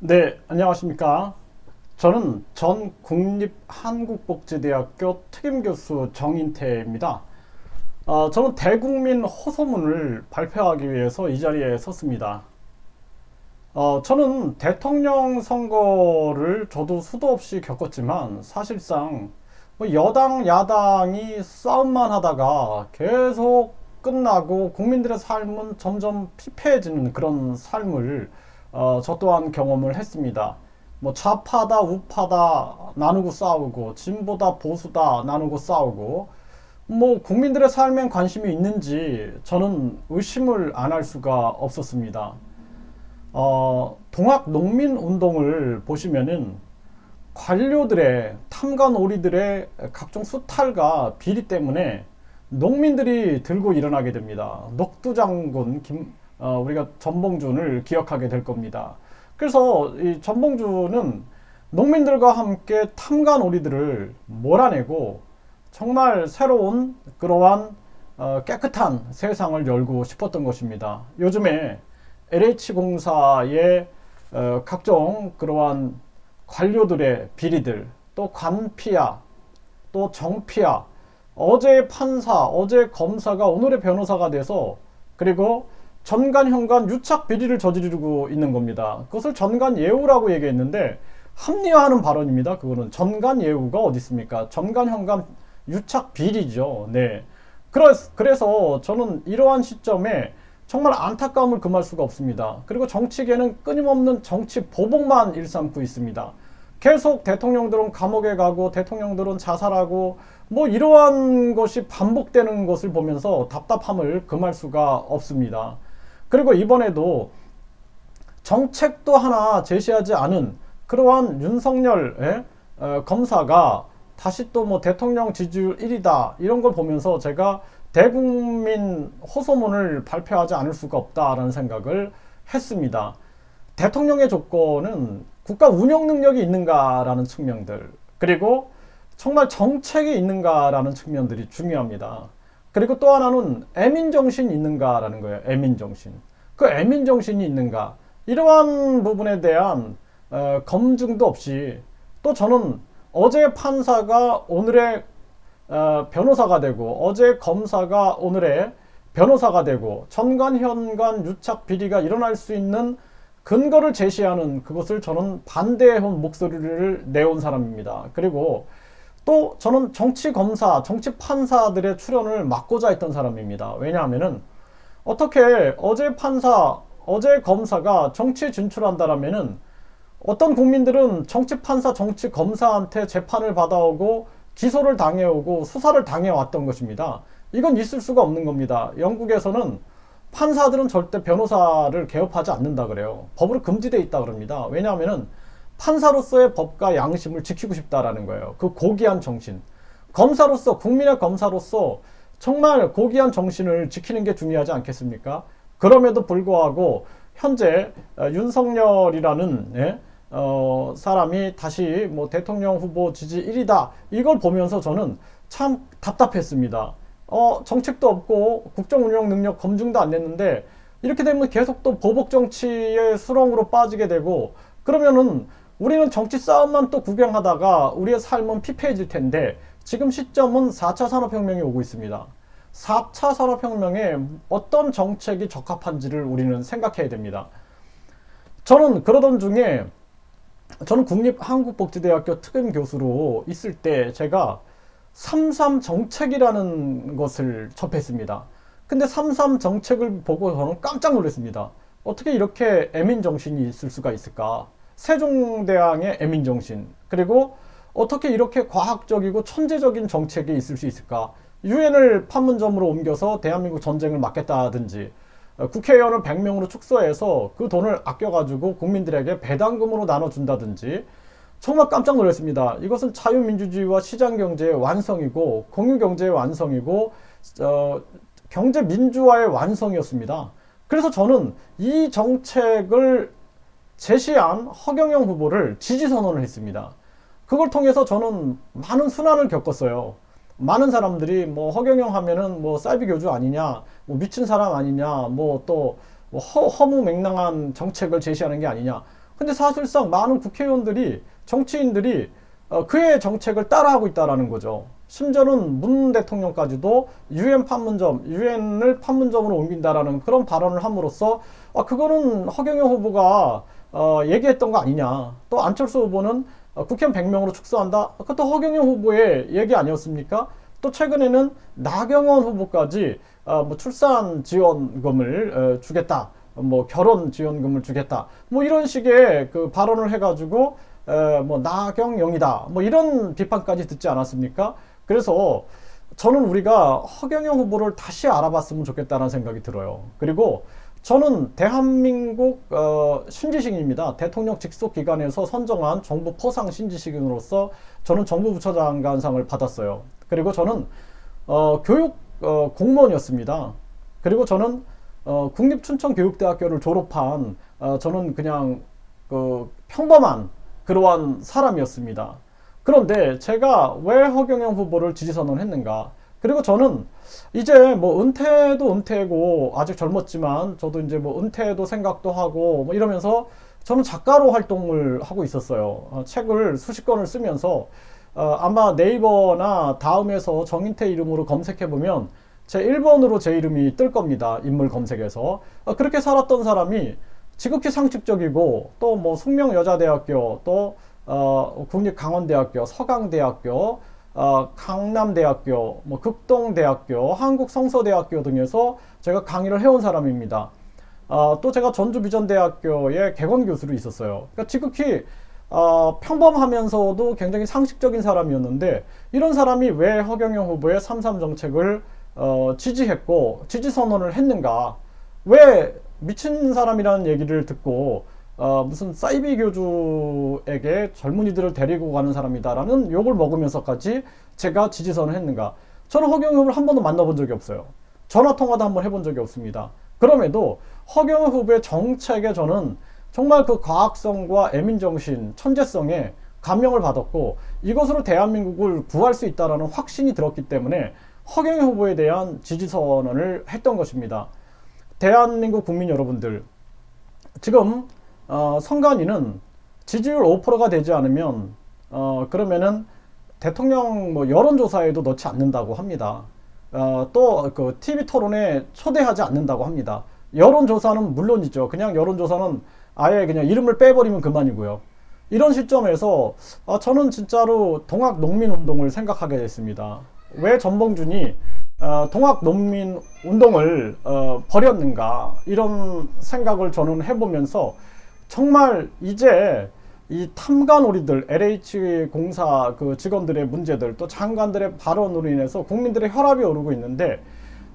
네, 안녕하십니까. 저는 전 국립한국복지대학교 특임교수 정인태입니다. 저는 대국민 호소문을 발표하기 위해서 이 자리에 섰습니다. 저는 대통령 선거를 저도 수도 없이 겪었지만 사실상 뭐 여당, 야당이 싸움만 하다가 계속 끝나고 국민들의 삶은 점점 피폐해지는 그런 삶을 저 또한 경험을 했습니다. 뭐 좌파다, 우파다 나누고 싸우고, 진보다, 보수다 나누고 싸우고, 뭐 국민들의 삶엔 관심이 있는지 저는 의심을 안 할 수가 없었습니다. 동학 농민 운동을 보시면은 관료들의 탐관오리들의 각종 수탈과 비리 때문에 농민들이 들고 일어나게 됩니다. 녹두장군 우리가 전봉준을 기억하게 될 겁니다. 그래서 이 전봉준은 농민들과 함께 탐관오리들을 몰아내고 정말 새로운 그러한 깨끗한 세상을 열고 싶었던 것입니다. 요즘에 LH공사의 각종 그러한 관료들의 비리들, 또 관피아, 또 정피아, 어제 판사, 어제 검사가 오늘의 변호사가 돼서 그리고 전관, 현관, 유착 비리를 저지르고 있는 겁니다. 그것을 전관 예우라고 얘기했는데 합리화하는 발언입니다. 그거는 전관 예우가 어디 있습니까? 전관, 현관, 유착 비리죠. 네. 그래서 저는 이러한 시점에 정말 안타까움을 금할 수가 없습니다. 그리고 정치계는 끊임없는 정치 보복만 일삼고 있습니다. 계속 대통령들은 감옥에 가고 대통령들은 자살하고 뭐 이러한 것이 반복되는 것을 보면서 답답함을 금할 수가 없습니다. 그리고 이번에도 정책도 하나 제시하지 않은 그러한 윤석열 검사가 다시 또 뭐 대통령 지지율 1위다 이런 걸 보면서 제가 대국민 호소문을 발표하지 않을 수가 없다라는 생각을 했습니다. 대통령의 조건은 국가 운영 능력이 있는가라는 측면들, 그리고 정말 정책이 있는가라는 측면들이 중요합니다. 그리고 또 하나는 애민정신이 있는가라는 거예요. 애민정신. 그 애민정신이 있는가. 이러한 부분에 대한 검증도 없이 또 저는 어제 판사가 오늘의 변호사가 되고 어제 검사가 오늘의 변호사가 되고 전관, 현관, 유착 비리가 일어날 수 있는 근거를 제시하는 그것을 저는 반대해온 목소리를 내온 사람입니다. 그리고 또 저는 정치 검사, 정치 판사들의 출연을 막고자 했던 사람입니다. 왜냐하면은 어떻게 어제 판사, 어제 검사가 정치에 진출한다라면은 어떤 국민들은 정치 판사, 정치 검사한테 재판을 받아오고 기소를 당해오고 수사를 당해왔던 것입니다. 이건 있을 수가 없는 겁니다. 영국에서는 판사들은 절대 변호사를 개업하지 않는다 그래요. 법으로 금지되어 있다 그럽니다. 왜냐하면은 판사로서의 법과 양심을 지키고 싶다라는 거예요. 그 고귀한 정신. 검사로서, 국민의 검사로서 정말 고귀한 정신을 지키는 게 중요하지 않겠습니까? 그럼에도 불구하고 현재 윤석열이라는 사람이 다시 뭐 대통령 후보 지지 1위다 이걸 보면서 저는 참 답답했습니다. 정책도 없고 국정 운영 능력 검증도 안 됐는데 이렇게 되면 계속 또 보복 정치의 수렁으로 빠지게 되고 그러면은 우리는 정치 싸움만 또 구경하다가 우리의 삶은 피폐해질 텐데 지금 시점은 4차 산업혁명이 오고 있습니다. 4차 산업혁명에 어떤 정책이 적합한지를 우리는 생각해야 됩니다. 저는 그러던 중에 저는 국립한국복지대학교 특임교수로 있을 때 제가 3.3 정책이라는 것을 접했습니다. 근데 3.3 정책을 보고 저는 깜짝 놀랐습니다. 어떻게 이렇게 애민정신이 있을 수가 있을까? 세종대왕의 애민정신, 그리고 어떻게 이렇게 과학적이고 천재적인 정책이 있을 수 있을까? 유엔을 판문점으로 옮겨서 대한민국 전쟁을 막겠다든지 국회의원을 100명으로 축소해서 그 돈을 아껴가지고 국민들에게 배당금으로 나눠준다든지 정말 깜짝 놀랐습니다. 이것은 자유민주주의와 시장경제의 완성이고 공유경제의 완성이고 경제민주화의 완성이었습니다. 그래서 저는 이 정책을 제시한 허경영 후보를 지지선언을 했습니다. 그걸 통해서 저는 많은 순환을 겪었어요. 많은 사람들이 뭐 허경영 하면은 뭐 사이비 교주 아니냐, 뭐 미친 사람 아니냐, 뭐 또 허무맹랑한 정책을 제시하는 게 아니냐. 근데 사실상 많은 국회의원들이, 정치인들이 그의 정책을 따라하고 있다라는 거죠. 심지어는 문 대통령까지도 유엔을 판문점으로 옮긴다라는 그런 발언을 함으로써 그거는 허경영 후보가 얘기했던 거 아니냐. 또 안철수 후보는 국회의원 100명으로 축소한다. 그것도 허경영 후보의 얘기 아니었습니까? 또 최근에는 나경원 후보까지 뭐 출산 지원금을 주겠다. 뭐 결혼 지원금을 주겠다. 뭐 이런 식의 그 발언을 해가지고 뭐 나경영이다. 뭐 이런 비판까지 듣지 않았습니까? 그래서 저는 우리가 허경영 후보를 다시 알아봤으면 좋겠다는 생각이 들어요. 그리고 저는 대한민국 신지식인입니다. 대통령 직속 기관에서 선정한 정부 포상 신지식인으로서 저는 정부 부처장관상을 받았어요. 그리고 저는 교육 공무원이었습니다. 그리고 저는 국립춘천교육대학교를 졸업한 저는 그냥 그 평범한 그러한 사람이었습니다. 그런데 제가 왜 허경영 후보를 지지선언했는가? 그리고 저는 이제 뭐 은퇴도 은퇴고 아직 젊었지만 저도 이제 뭐 은퇴도 생각도 하고 뭐 이러면서 저는 작가로 활동을 하고 있었어요. 책을 수십 권을 쓰면서 아마 네이버나 다음에서 정인태 이름으로 검색해 보면 제 1번으로 제 이름이 뜰 겁니다. 인물 검색에서. 그렇게 살았던 사람이 지극히 상식적이고 또 뭐 숙명여자대학교 또 국립강원대학교, 서강대학교, 강남대학교, 뭐 극동대학교, 한국성서대학교 등에서 제가 강의를 해온 사람입니다. 또 제가 전주비전대학교의 개건교수로 있었어요. 그러니까 지극히 평범하면서도 굉장히 상식적인 사람이었는데 이런 사람이 왜 허경영 후보의 3.3 정책을 지지했고 지지선언을 했는가? 왜 미친 사람이라는 얘기를 듣고 무슨 사이비 교주에게 젊은이들을 데리고 가는 사람이다라는 욕을 먹으면서까지 제가 지지선을 했는가? 저는 허경영 후보를 한 번도 만나본 적이 없어요. 전화통화도 한번 해본 적이 없습니다. 그럼에도 허경영 후보의 정책에 저는 정말 그 과학성과 애민정신, 천재성에 감명을 받았고 이것으로 대한민국을 구할 수 있다는 확신이 들었기 때문에 허경영 후보에 대한 지지선언을 했던 것입니다. 대한민국 국민 여러분들, 지금 선관위는 지지율 5%가 되지 않으면 그러면은 대통령 뭐 여론조사에도 넣지 않는다고 합니다. 또 그 TV 토론에 초대하지 않는다고 합니다. 여론조사는 물론이죠. 그냥 여론조사는 아예 그냥 이름을 빼버리면 그만이고요. 이런 시점에서 저는 진짜로 동학농민운동을 생각하게 됐습니다. 왜 전봉준이 동학농민운동을 벌였는가 이런 생각을 저는 해보면서 정말 이제 이 탐관오리들, LH공사 그 직원들의 문제들, 또 장관들의 발언으로 인해서 국민들의 혈압이 오르고 있는데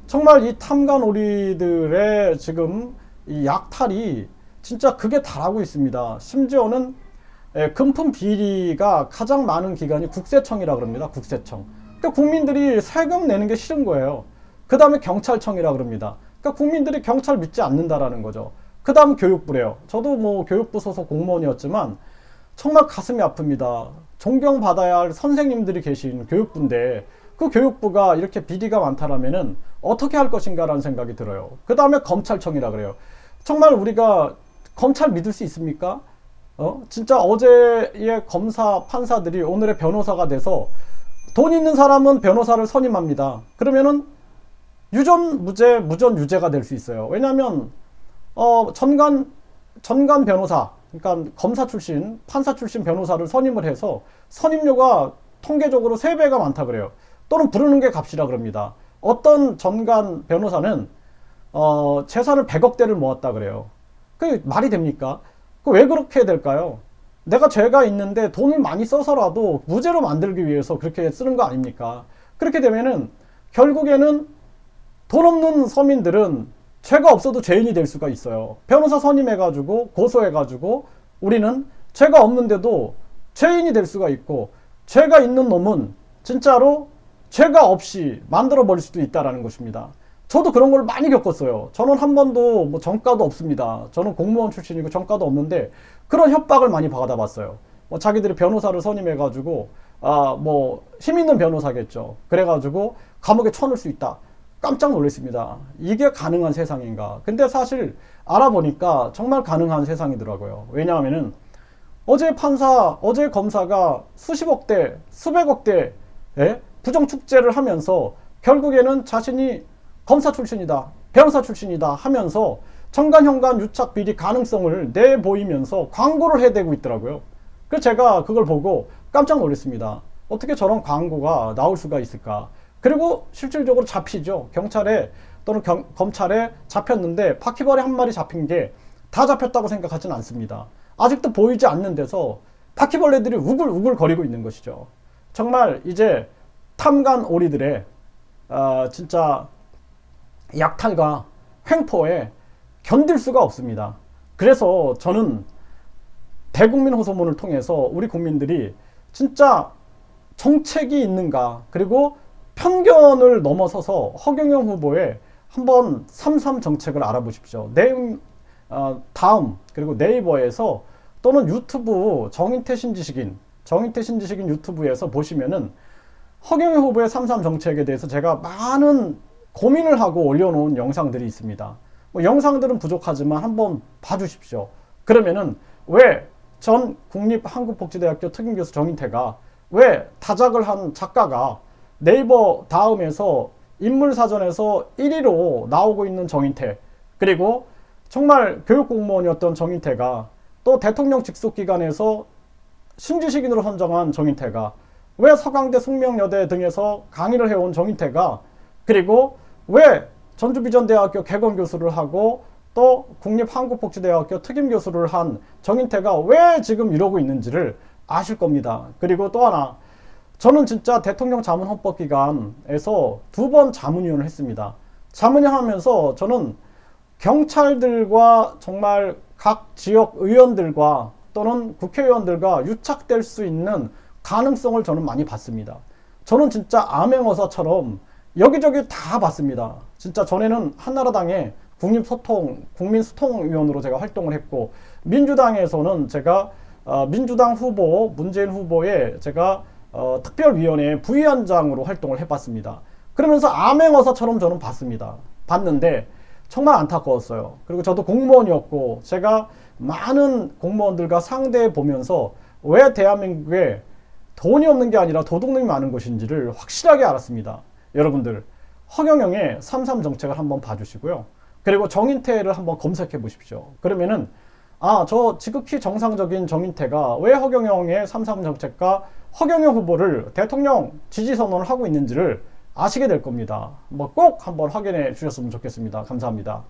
정말 이 탐관오리들의 지금 이 약탈이 진짜 극에 달하고 있습니다. 심지어는 금품 비리가 가장 많은 기관이 국세청이라 그럽니다. 국세청. 그러니까 국민들이 세금 내는 게 싫은 거예요. 그 다음에 경찰청이라 그럽니다. 그러니까 국민들이 경찰 믿지 않는다라는 거죠. 그 다음 교육부래요. 저도 뭐 교육부 소속 공무원이었지만 정말 가슴이 아픕니다. 존경받아야 할 선생님들이 계신 교육부인데 그 교육부가 이렇게 비리가 많다라면은 어떻게 할 것인가라는 생각이 들어요. 그 다음에 검찰청이라 그래요. 정말 우리가 검찰 믿을 수 있습니까? 진짜 어제의 검사, 판사들이 오늘의 변호사가 돼서 돈 있는 사람은 변호사를 선임합니다. 그러면은 유전 무죄, 무전 유죄가 될 수 있어요. 왜냐하면 전관 변호사, 그러니까 검사 출신, 판사 출신 변호사를 선임을 해서 선임료가 통계적으로 3배가 많다 그래요. 또는 부르는 게 값이라 그럽니다. 어떤 전관 변호사는 재산을 100억대를 모았다 그래요. 그게 말이 됩니까? 그 왜 그렇게 될까요? 내가 죄가 있는데 돈을 많이 써서라도 무죄로 만들기 위해서 그렇게 쓰는 거 아닙니까? 그렇게 되면은 결국에는 돈 없는 서민들은 죄가 없어도 죄인이 될 수가 있어요. 변호사 선임해가지고 고소해가지고 우리는 죄가 없는데도 죄인이 될 수가 있고 죄가 있는 놈은 진짜로 죄가 없이 만들어버릴 수도 있다는 것입니다. 저도 그런 걸 많이 겪었어요. 저는 한 번도 뭐 정가도 없습니다. 저는 공무원 출신이고 정가도 없는데 그런 협박을 많이 받아봤어요. 뭐 자기들이 변호사를 선임해가지고 뭐 힘 있는 변호사겠죠. 그래가지고 감옥에 쳐넣을 수 있다. 깜짝 놀랐습니다. 이게 가능한 세상인가? 근데 사실 알아보니까 정말 가능한 세상이더라고요. 왜냐하면은 어제 판사, 어제 검사가 수십억 대, 수백억 대의 부정축제를 하면서 결국에는 자신이 검사 출신이다, 변호사 출신이다 하면서 정관현관 유착 비리 가능성을 내보이면서 광고를 해대고 있더라고요. 그래서 제가 그걸 보고 깜짝 놀랐습니다. 어떻게 저런 광고가 나올 수가 있을까? 그리고 실질적으로 잡히죠. 경찰에 또는 검찰에 잡혔는데 바퀴벌레 한 마리 잡힌 게 다 잡혔다고 생각하진 않습니다. 아직도 보이지 않는 데서 바퀴벌레들이 우글우글 거리고 있는 것이죠. 정말 이제 탐관 오리들의 진짜 약탈과 횡포에 견딜 수가 없습니다. 그래서 저는 대국민 호소문을 통해서 우리 국민들이 진짜 정책이 있는가, 그리고 편견을 넘어서서 허경영 후보의 한번 3.3 정책을 알아보십시오. 다음 그리고 네이버에서 또는 유튜브 정인태 신지식인 유튜브에서 보시면은 허경영 후보의 3.3 정책에 대해서 제가 많은 고민을 하고 올려놓은 영상들이 있습니다. 뭐 영상들은 부족하지만 한번 봐주십시오. 그러면은 왜 전 국립한국복지대학교 특임교수 정인태가, 왜 다작을 한 작가가 네이버 다음에서 인물사전에서 1위로 나오고 있는 정인태, 그리고 정말 교육공무원이었던 정인태가 또 대통령 직속기관에서 신지식인으로 선정한 정인태가, 왜 서강대 숙명여대 등에서 강의를 해온 정인태가, 그리고 왜 전주비전대학교 개건교수를 하고 또 국립한국복지대학교 특임교수를 한 정인태가 왜 지금 이러고 있는지를 아실 겁니다. 그리고 또 하나, 저는 진짜 대통령 자문헌법기관에서 2번 자문위원을 했습니다. 자문위 하면서 저는 경찰들과 정말 각 지역 의원들과 또는 국회의원들과 유착될 수 있는 가능성을 저는 많이 봤습니다. 저는 진짜 암행어사처럼 여기저기 다 봤습니다. 진짜 전에는 한나라당의 국민소통위원으로 제가 활동을 했고, 민주당에서는 제가 민주당 후보, 문재인 후보의 제가 특별위원회 부위원장으로 활동을 해봤습니다. 그러면서 암행어사처럼 저는 봤는데 정말 안타까웠어요. 그리고 저도 공무원이었고 제가 많은 공무원들과 상대해 보면서 왜 대한민국에 돈이 없는 게 아니라 도둑놈이 많은 것인지를 확실하게 알았습니다. 여러분들, 허경영의 3.3 정책을 한번 봐주시고요. 그리고 정인태를 한번 검색해 보십시오. 그러면은 저 지극히 정상적인 정인태가 왜 허경영의 3.3 정책과 허경영 후보를 대통령 지지 선언을 하고 있는지를 아시게 될 겁니다. 꼭 한번 확인해 주셨으면 좋겠습니다. 감사합니다.